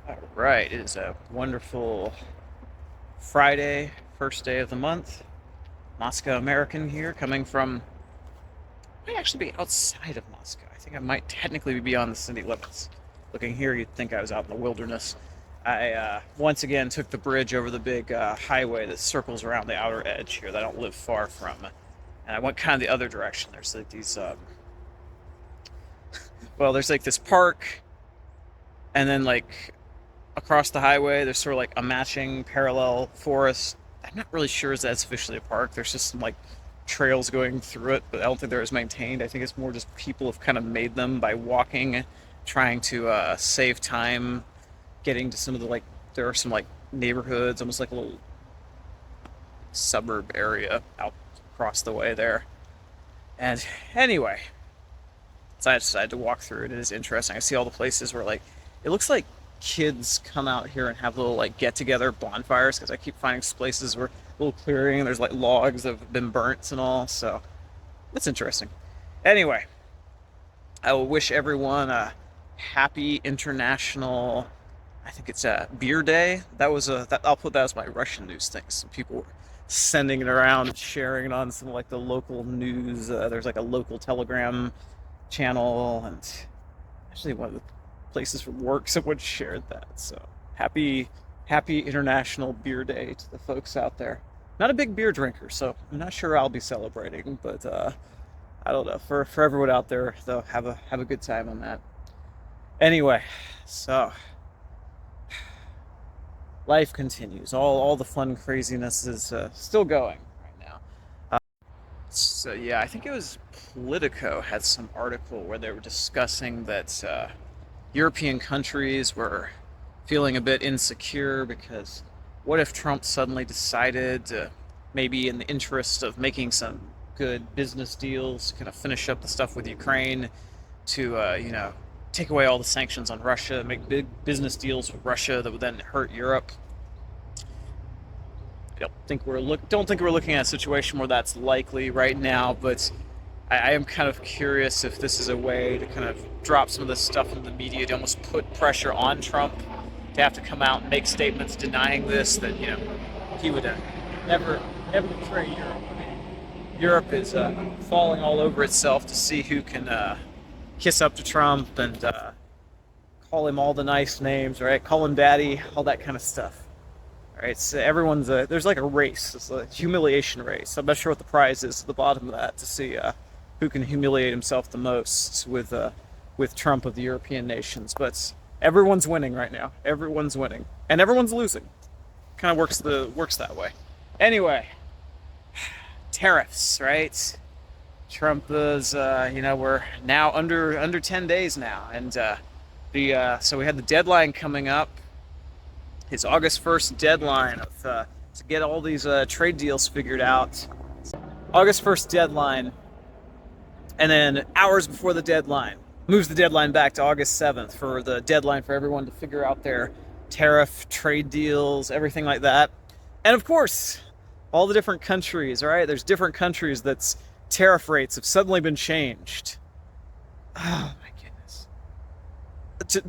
All right, it is a wonderful Friday, first day of the month. Moscow American here, coming from. I might actually be outside of Moscow. I think I might technically be beyond the city limits. Looking here, you'd think I was out in the wilderness. I once again took the bridge over the big highway that circles around the outer edge here that I don't live far from. And I went kind of the other direction. There's like these, there's like this park, and then like across the highway, there's sort of like a matching parallel forest. I'm not really sure if that's officially a park. There's just some like trails going through it, but I don't think they're as maintained. I think it's more just people have kind of made them by walking, trying to save time getting to some of the like. There are some like neighborhoods, almost like a little suburb area out across the way there. And anyway, so I decided to walk through it. It is interesting. I see all the places where like it looks like kids come out here and have little like get together bonfires because I keep finding places where little clearing and there's like logs that have been burnt and all. So that's interesting. Anyway, I will wish everyone a happy international. I think it's a beer day. That was a. That, I'll put that as my Russian news thing. Some people were sending it around and sharing it on some like the local news. There's like a local Telegram channel, and actually one of the places from work someone shared that. So happy International Beer Day to the folks out there. Not a big beer drinker, so I'm not sure I'll be celebrating, but I don't know. For everyone out there, though, have a good time on that. Anyway, so life continues. All the fun craziness is still going right now. So yeah, I think it was Politico had some article where they were discussing that European countries were feeling a bit insecure because what if Trump suddenly decided to, maybe in the interest of making some good business deals, kind of finish up the stuff with Ukraine, to take away all the sanctions on Russia, make big business deals with Russia that would then hurt Europe. I don't think we're looking at a situation where that's likely right now, but I am kind of curious if this is a way to kind of drop some of this stuff in the media to almost put pressure on Trump to have to come out and make statements denying this, that he would never betray Europe. I mean, Europe is falling all over itself to see who can kiss up to Trump and call him all the nice names, right? Call him daddy, all that kind of stuff. All right, so there's like a race. It's a humiliation race. I'm not sure what the prize is at the bottom of that to see who can humiliate himself the most with Trump of the European nations. But everyone's winning right now. Everyone's winning, and everyone's losing. Kind of works that way. Anyway, tariffs, right? Trump is, we're now under 10 days now, and so we had the deadline coming up. His August 1st deadline to get all these trade deals figured out. August 1st deadline, and then hours before the deadline, moves the deadline back to August 7th for the deadline for everyone to figure out their tariff, trade deals, everything like that. And of course, all the different countries, right? There's different countries that's tariff rates have suddenly been changed. Oh my goodness.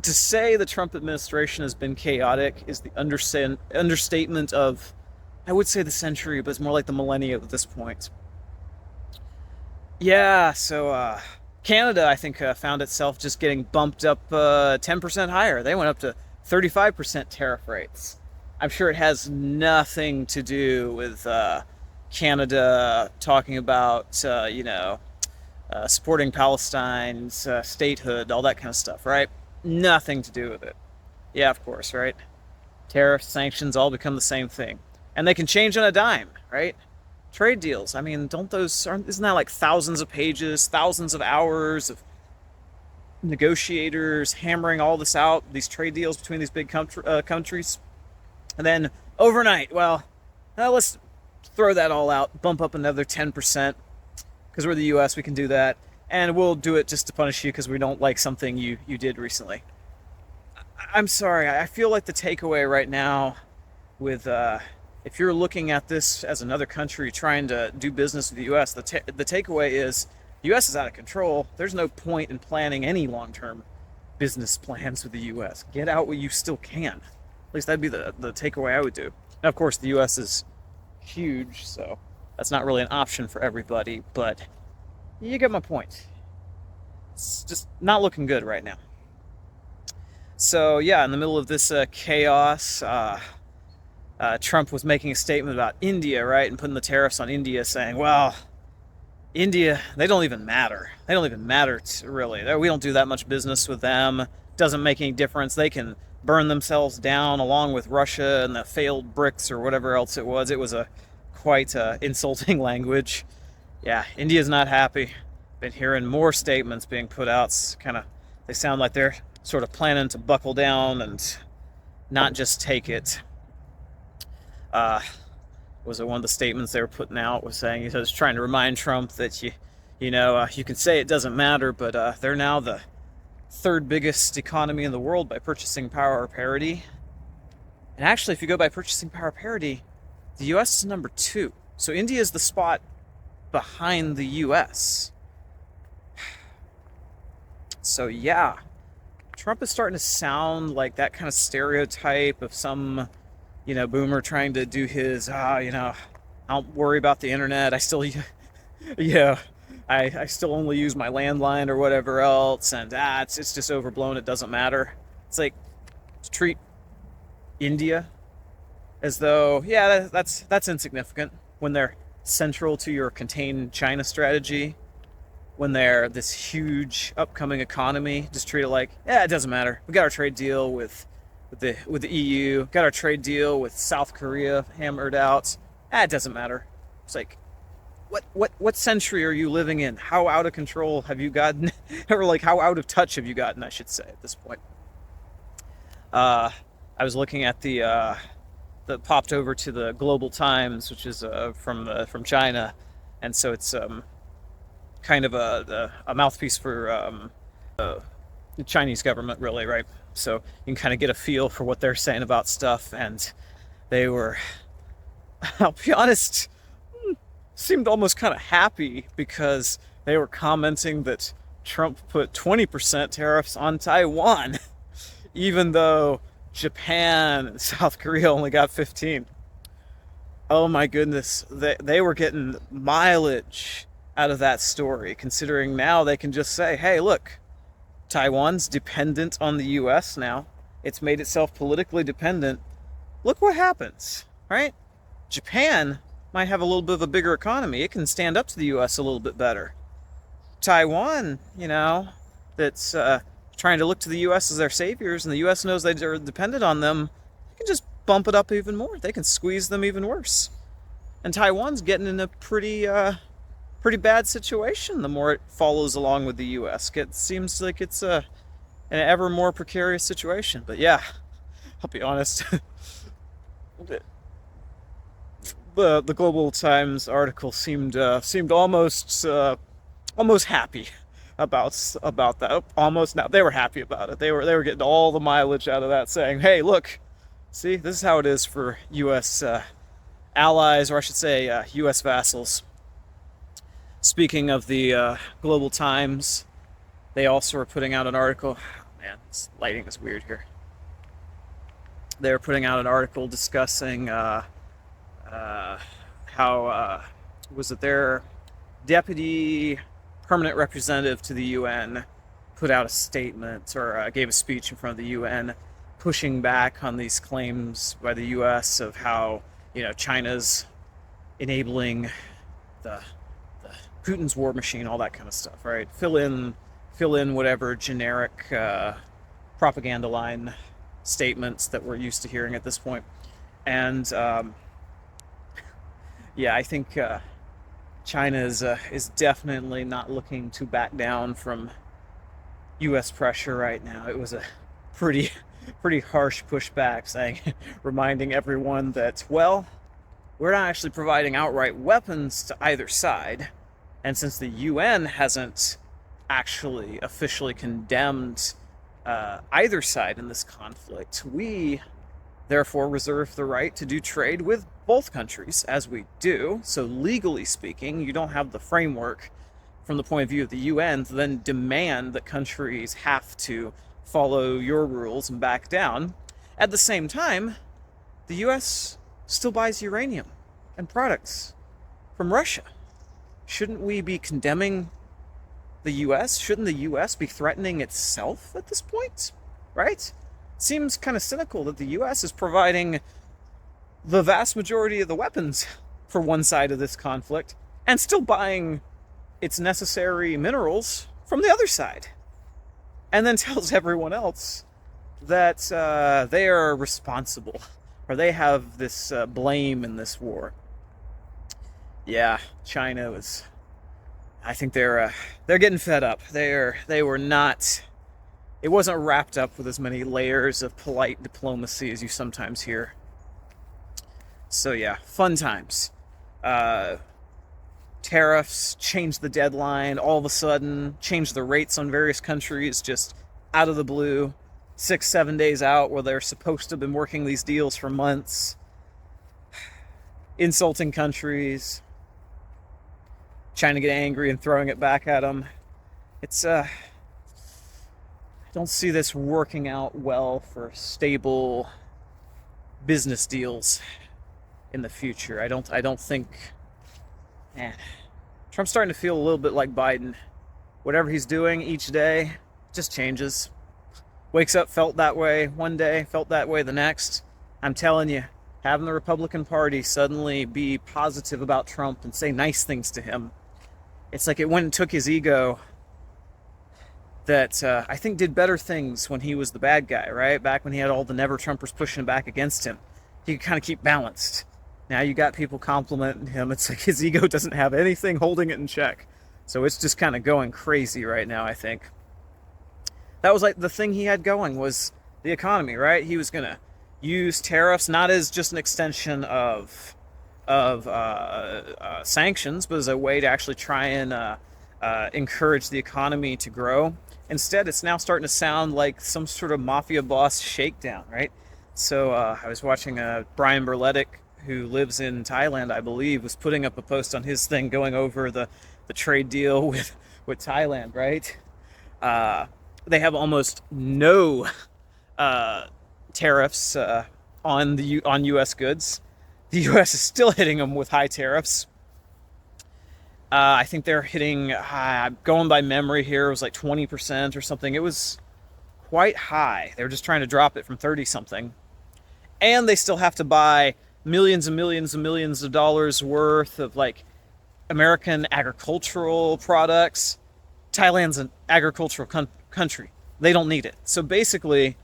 To say the Trump administration has been chaotic is the understatement of, I would say, the century, but it's more like the millennia at this point. Yeah, so Canada, I think, found itself just getting bumped up 10% higher. They went up to 35% tariff rates. I'm sure it has nothing to do with Canada talking about, supporting Palestine's statehood, all that kind of stuff, right? Nothing to do with it. Yeah, of course, right? Tariffs, sanctions, all become the same thing. And they can change on a dime, right? Trade deals. I mean, isn't that like thousands of pages, thousands of hours of negotiators hammering all this out, these trade deals between these big countries? And then overnight, let's throw that all out, bump up another 10%, because we're the US, we can do that. And we'll do it just to punish you because we don't like something you did recently. I'm sorry, I feel like the takeaway right now with if you're looking at this as another country trying to do business with the U.S., the takeaway is the U.S. is out of control. There's no point in planning any long-term business plans with the U.S. Get out what you still can. At least that'd be the takeaway I would do. Now, of course, the U.S. is huge, so that's not really an option for everybody, but you get my point. It's just not looking good right now. So, yeah, in the middle of this chaos, Trump was making a statement about India, right, and putting the tariffs on India, saying, well, India, they don't even matter. They don't even matter, really. We don't do that much business with them. Doesn't make any difference. They can burn themselves down along with Russia and the failed BRICS or whatever else it was. It was a quite insulting language. Yeah, India's not happy. Been hearing more statements being put out. They sound like they're sort of planning to buckle down and not just take it. Was it one of the statements they were putting out was saying, he was trying to remind Trump that you can say it doesn't matter, but they're now the third biggest economy in the world by purchasing power parity. And actually, if you go by purchasing power parity, the U.S. is number 2. So India is the spot behind the U.S. So yeah, Trump is starting to sound like that kind of stereotype of some, boomer trying to do his, I don't worry about the internet. I still, yeah, I still only use my landline or whatever else, and it's just overblown. It doesn't matter. It's like to treat India as though, yeah, that's insignificant when they're central to your contain China strategy. When they're this huge upcoming economy, just treat it like, yeah, it doesn't matter. We got our trade deal with the EU, got our trade deal with South Korea hammered out. It doesn't matter. It's like, what century are you living in? How out of control have you gotten, or like how out of touch have you gotten? I should say at this point. I was looking at that popped over to the Global Times, which is from China, and so it's kind of a mouthpiece for the Chinese government, really, right? So you can kind of get a feel for what they're saying about stuff, and they were, I'll be honest, seemed almost kind of happy because they were commenting that Trump put 20% tariffs on Taiwan, even though Japan and South Korea only got 15. Oh my goodness, they were getting mileage out of that story, considering now they can just say, hey, look, Taiwan's dependent on the US now. It's made itself politically dependent. Look what happens, right? Japan might have a little bit of a bigger economy. It can stand up to the US a little bit better. Taiwan, that's trying to look to the US as their saviors, and the US knows they're dependent on them, they can just bump it up even more. They can squeeze them even worse. And Taiwan's getting in a pretty bad situation the more it follows along with the U.S. It seems like it's an ever more precarious situation. But yeah, I'll be honest. The Global Times article seemed almost happy about that. Almost now they were happy about it. They were getting all the mileage out of that, saying, "Hey, look, see, this is how it is for U.S. Allies, or I should say, U.S. vassals." Speaking of the Global Times, they also are putting out an article. Oh, man, this lighting is weird here. They're putting out an article discussing how was it their deputy permanent representative to the UN put out a statement or gave a speech in front of the UN, pushing back on these claims by the U.S. of how China's enabling the Putin's war machine, all that kind of stuff, right? Fill in whatever generic propaganda line statements that we're used to hearing at this point. And yeah, I think China is definitely not looking to back down from U.S. pressure right now. It was a pretty harsh pushback, saying, reminding everyone that, well, we're not actually providing outright weapons to either side. And since the UN hasn't actually officially condemned either side in this conflict, we therefore reserve the right to do trade with both countries, as we do. So legally speaking, you don't have the framework from the point of view of the UN to then demand that countries have to follow your rules and back down. At the same time, the US still buys uranium and products from Russia. Shouldn't we be condemning the US? Shouldn't the US be threatening itself at this point? Right? It seems kind of cynical that the US is providing the vast majority of the weapons for one side of this conflict and still buying its necessary minerals from the other side. And then tells everyone else that they are responsible or they have this blame in this war. Yeah, China was. I think they're getting fed up. They were not. It wasn't wrapped up with as many layers of polite diplomacy as you sometimes hear. So yeah, fun times. Tariffs changed the deadline all of a sudden, changed the rates on various countries just out of the blue. 6-7 days out where they're supposed to have been working these deals for months. Insulting countries. China get angry and throwing it back at them. It's I don't see this working out well for stable business deals in the future. I don't think. Man, Trump's starting to feel a little bit like Biden. Whatever he's doing each day just changes. Wakes up, felt that way one day, felt that way the next. I'm telling you, having the Republican Party suddenly be positive about Trump and say nice things to him, it's like it went and took his ego that I think did better things when he was the bad guy, right? Back when he had all the never-Trumpers pushing back against him. He could kind of keep balanced. Now you got people complimenting him. It's like his ego doesn't have anything holding it in check. So it's just kind of going crazy right now, I think. That was like the thing he had going was the economy, right? He was going to use tariffs not as just an extension of sanctions, but as a way to actually try and encourage the economy to grow. Instead, it's now starting to sound like some sort of mafia boss shakedown, right? So I was watching Brian Berletic, who lives in Thailand, I believe, was putting up a post on his thing going over the trade deal with Thailand, right? They have almost no tariffs on U.S. goods. The U.S. is still hitting them with high tariffs. I think they're hitting, going by memory here, it was like 20% or something. It was quite high. They were just trying to drop it from 30-something. And they still have to buy millions and millions and millions of dollars worth of like American agricultural products. Thailand's an agricultural country. They don't need it. So basically,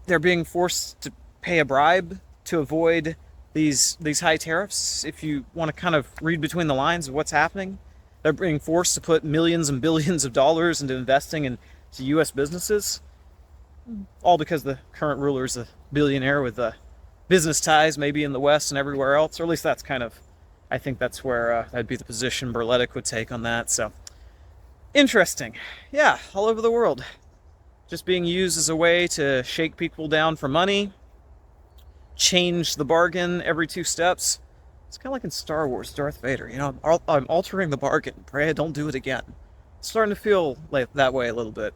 they're being forced to pay a bribe to avoid these high tariffs. If you want to kind of read between the lines of what's happening, they're being forced to put millions and billions of dollars into investing into U.S. businesses, all because the current ruler is a billionaire with business ties, maybe in the West and everywhere else, or at least that's kind of, I think that's where that'd be the position Berletic would take on that. So interesting. Yeah, all over the world. Just being used as a way to shake people down for money, change the bargain every 2 steps. It's kind of like in Star Wars, Darth Vader. You know, I'm altering the bargain. Pray I don't do it again. It's starting to feel like that way a little bit.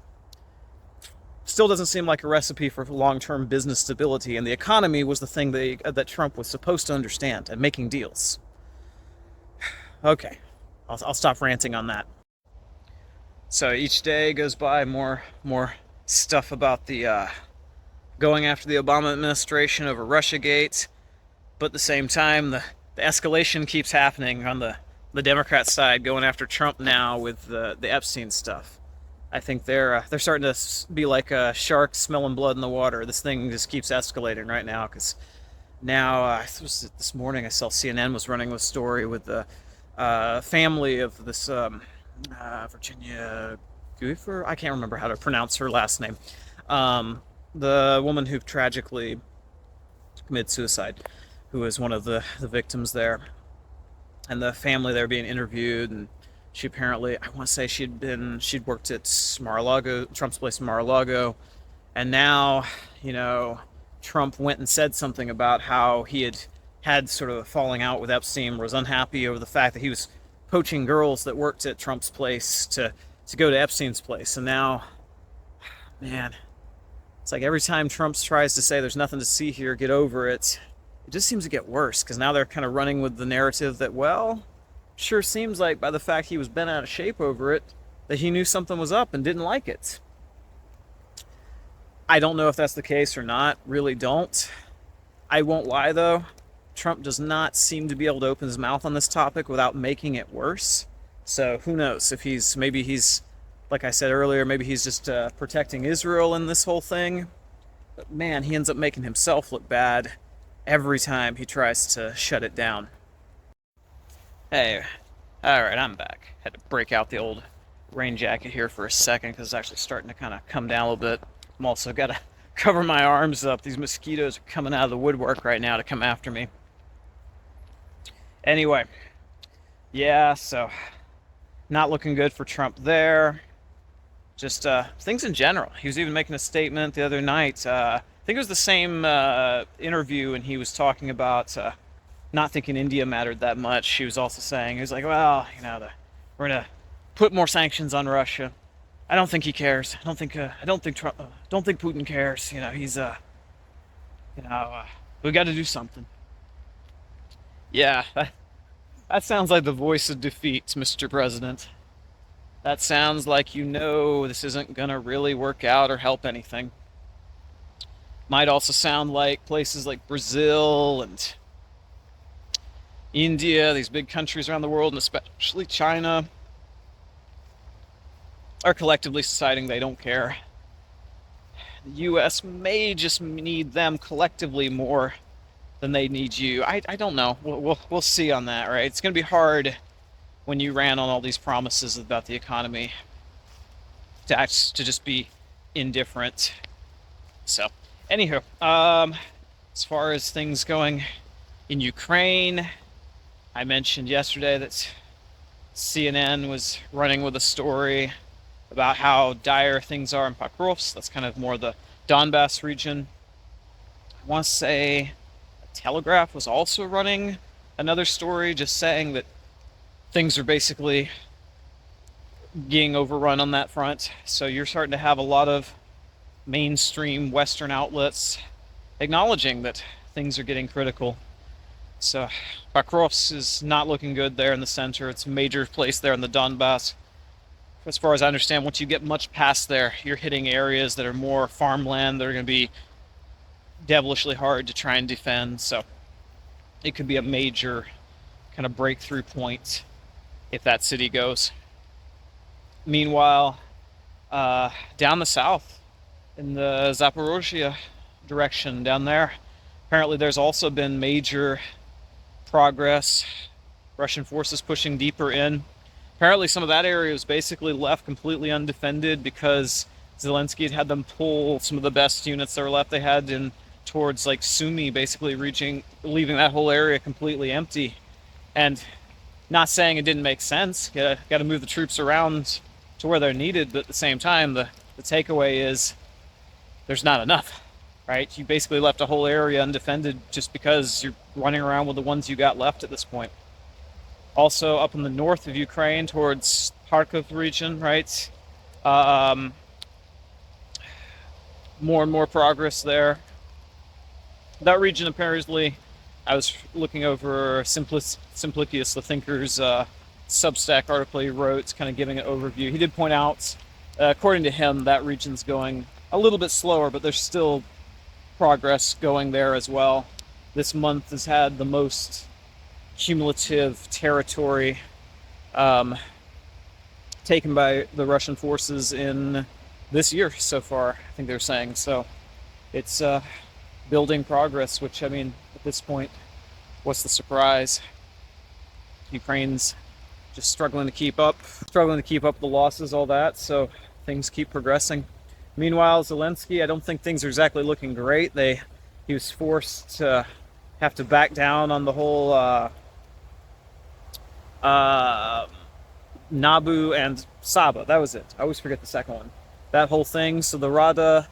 Still doesn't seem like a recipe for long-term business stability, and the economy was the thing that Trump was supposed to understand and making deals. Okay, I'll stop ranting on that. So each day goes by, more stuff about the going after the Obama administration over Russiagate, but at the same time, the escalation keeps happening on the Democrat side, going after Trump now with the Epstein stuff. I think they're starting to be like a shark smelling blood in the water. This thing just keeps escalating right now because now this morning I saw CNN was running a story with the family of this Virginia Goofer. I can't remember how to pronounce her last name. The woman who tragically committed suicide, who was one of the victims there, and the family there being interviewed, and she apparently, I want to say she'd worked at Mar-a-Lago, Trump's place in Mar-a-Lago, and now, you know, Trump went and said something about how he had sort of a falling out with Epstein, was unhappy over the fact that he was poaching girls that worked at Trump's place to go to Epstein's place, and now Man, it's like every time Trump tries to say there's nothing to see here, get over it, it just seems to get worse because now they're kind of running with the narrative that, well, sure seems like by the fact he was bent out of shape over it, that he knew something was up and didn't like it. I don't know if that's the case or not, really don't. I won't lie though, Trump does not seem to be able to open his mouth on this topic without making it worse. So who knows if maybe he's, like I said earlier, maybe he's just protecting Israel in this whole thing. But man, he ends up making himself look bad every time he tries to shut it down. Hey, all right, I'm back. Had to break out the old rain jacket here for a second because it's actually starting to kind of come down a little bit. I'm also got to cover my arms up. These mosquitoes are coming out of the woodwork right now to come after me. Anyway, yeah, so not looking good for Trump there. Just things in general. He was even making a statement the other night. I think it was the same interview, and he was talking about not thinking India mattered that much. He was also saying, he was like, well, we're gonna put more sanctions on Russia. I don't think he cares. Don't think Putin cares. He's we got to do something. Yeah, that sounds like the voice of defeat, Mr. President. That sounds like this isn't gonna really work out or help anything. Might also sound like places like Brazil and India, these big countries around the world, and especially China, are collectively deciding they don't care. The US may just need them collectively more than they need you. I don't know. We'll see on that, right? It's going to be hard when you ran on all these promises about the economy to just be indifferent. So, anywho, as far as things going in Ukraine, I mentioned yesterday that CNN was running with a story about how dire things are in Pakrovsk. That's kind of more the Donbass region. I want to say Telegraph was also running another story just saying that things are basically being overrun on that front. So you're starting to have a lot of mainstream Western outlets acknowledging that things are getting critical. So Pakrovsk is not looking good there in the center. It's a major place there in the Donbass. As far as I understand, once you get much past there, you're hitting areas that are more farmland that are going to be devilishly hard to try and defend. So it could be a major kind of breakthrough point if that city goes. Meanwhile, down the south in the Zaporozhye direction down there, apparently there's also been major progress. Russian forces pushing deeper in. Apparently some of that area was basically left completely undefended because Zelensky had them pull some of the best units that were left they had in towards like Sumy, basically leaving that whole area completely empty. And not saying it didn't make sense. Got to move the troops around to where they're needed, but at the same time, the takeaway is there's not enough, right? You basically left a whole area undefended just because you're running around with the ones you got left at this point. Also, up in the north of Ukraine, towards Kharkov region, right? More and more progress there. That region, apparently, I was looking over Simplicius, the Thinker's Substack article he wrote, kind of giving an overview. He did point out, according to him, that region's going a little bit slower, but there's still progress going there as well. This month has had the most cumulative territory taken by the Russian forces in this year so far, I think they're saying. So it's building progress, which, I mean, at this point, what's the surprise? Ukraine's just struggling to keep up the losses, all that, so things keep progressing. Meanwhile, Zelensky, I don't think things are exactly looking great. He was forced to have to back down on the whole Nabu and Saba. That was it. I always forget the second one. That whole thing. So the Rada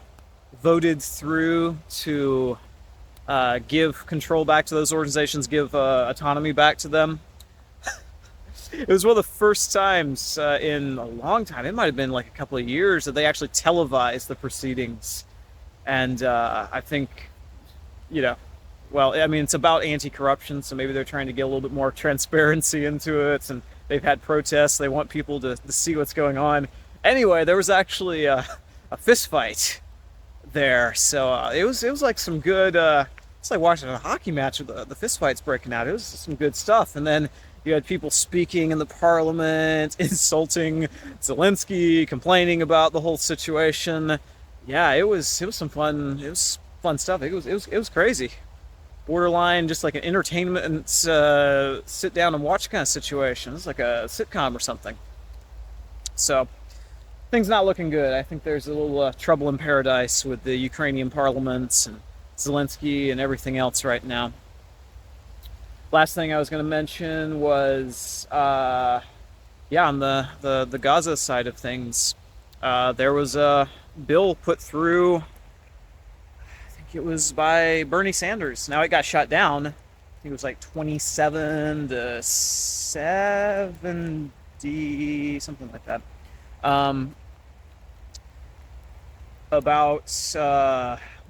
voted through to give control back to those organizations, give autonomy back to them. It was one of the first times in a long time. It might have been like a couple of years that they actually televised the proceedings, and I think you know, well, I mean, it's about anti-corruption, so maybe they're trying to get a little bit more transparency into it, and they've had protests. They want people to see what's going on. Anyway, there was actually a fist fight there, so it was like some good. It's like watching a hockey match with the fist fights breaking out. It was some good stuff, and then you had people speaking in the parliament, insulting Zelensky, complaining about the whole situation. Yeah, it was some fun. It was fun stuff. It was crazy. Borderline, just like an entertainment sit down and watch kind of situation. It's like a sitcom or something. So things not looking good. I think there's a little trouble in paradise with the Ukrainian parliaments and Zelensky and everything else right now. Last thing I was going to mention was, yeah, on the Gaza side of things, there was a bill put through. I think it was by Bernie Sanders. Now it got shot down. I think it was like 27 to 70, something like that. Um, about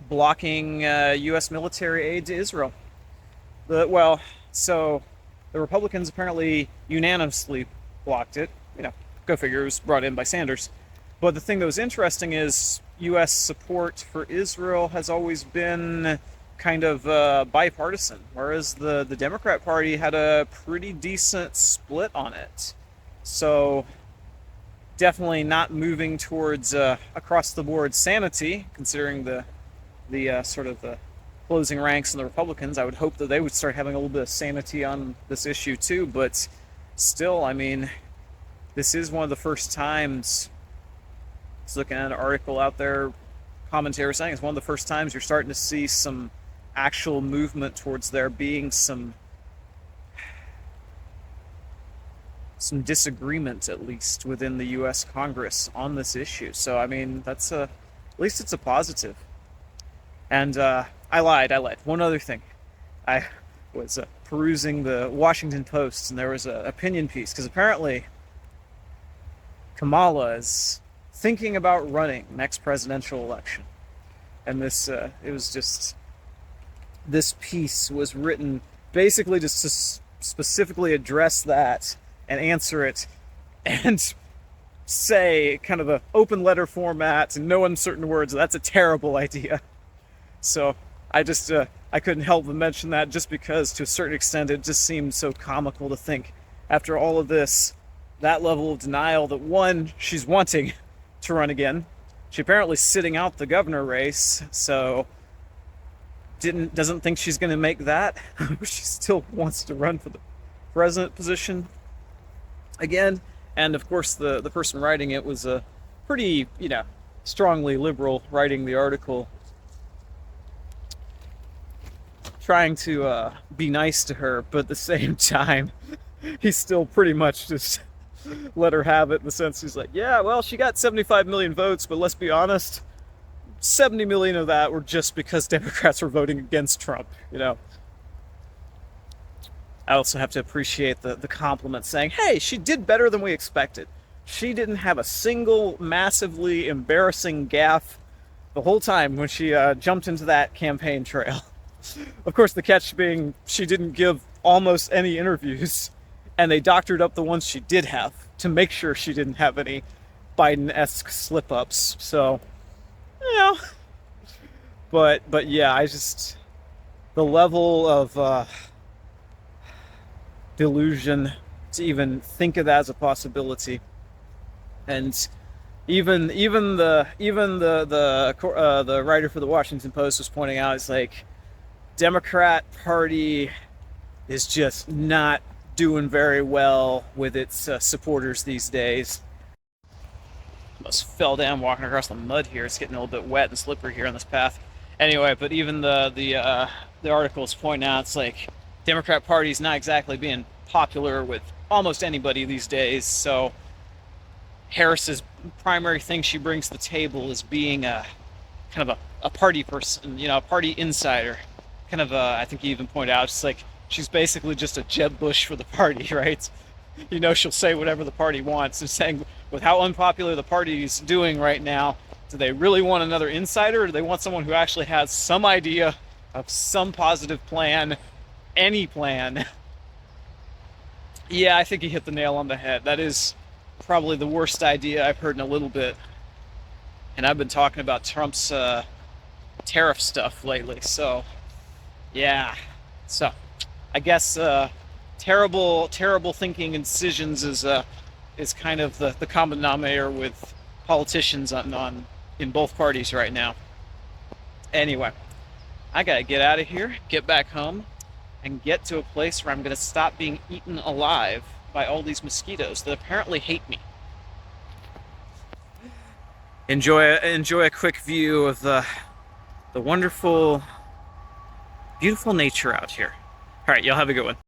blocking U.S. military aid to Israel. Well, so the Republicans apparently unanimously blocked it. Go figure, it was brought in by Sanders. But the thing that was interesting is U.S. support for Israel has always been kind of bipartisan, whereas the Democrat Party had a pretty decent split on it. So definitely not moving towards across the board sanity, considering the sort of the closing ranks in the Republicans. I would hope that they would start having a little bit of sanity on this issue too, but still, I mean, this is one of the first times. I was looking at an article out there, commentary saying it's one of the first times you're starting to see some actual movement towards there being some disagreement, at least within the U.S. Congress, on this issue. So I mean, that's at least it's a positive. And I lied. One other thing, I was perusing the Washington Post, and there was an opinion piece because apparently Kamala is thinking about running next presidential election, and this it was just this piece was written basically just to specifically address that and answer it and say kind of a open letter format and no uncertain words. That's a terrible idea. So I just I couldn't help but mention that, just because to a certain extent it just seemed so comical to think, after all of this, that level of denial, that one, she's wanting to run again. She apparently sitting out the governor race, so doesn't think she's going to make that. She still wants to run for the president position again. And of course, the person writing it was a pretty, strongly liberal, writing the article, trying to be nice to her, but at the same time, he's still pretty much just let her have it, in the sense he's like, yeah, well, she got 75 million votes, but let's be honest, 70 million of that were just because Democrats were voting against Trump. I also have to appreciate the compliment saying, hey, she did better than we expected. She didn't have a single massively embarrassing gaffe the whole time when she jumped into that campaign trail. Of course, the catch being she didn't give almost any interviews, and they doctored up the ones she did have to make sure she didn't have any Biden-esque slip-ups. So, but yeah, the level of delusion to even think of that as a possibility, and even the writer for the Washington Post was pointing out, it's like, Democrat Party is just not doing very well with its supporters these days. Almost fell down walking across the mud here. It's getting a little bit wet and slippery here on this path. Anyway, but even the articles point out, it's like Democrat Party is not exactly being popular with almost anybody these days. So Harris's primary thing she brings to the table is being a kind of a party person, a party insider. Kind of I think he even pointed out, it's like she's basically just a Jeb Bush for the party, right? You know, she'll say whatever the party wants. And saying, with how unpopular the party's doing right now, do they really want another insider, or do they want someone who actually has some idea of some positive plan, any plan? Yeah, I think he hit the nail on the head. That is probably the worst idea I've heard in a little bit. And I've been talking about Trump's tariff stuff lately. So, yeah. So, I guess terrible thinking and decisions is kind of the common denominator with politicians on in both parties right now. Anyway, I gotta get out of here, get back home, and get to a place where I'm gonna stop being eaten alive by all these mosquitoes that apparently hate me. Enjoy a quick view of the wonderful, beautiful nature out here. All right, y'all have a good one.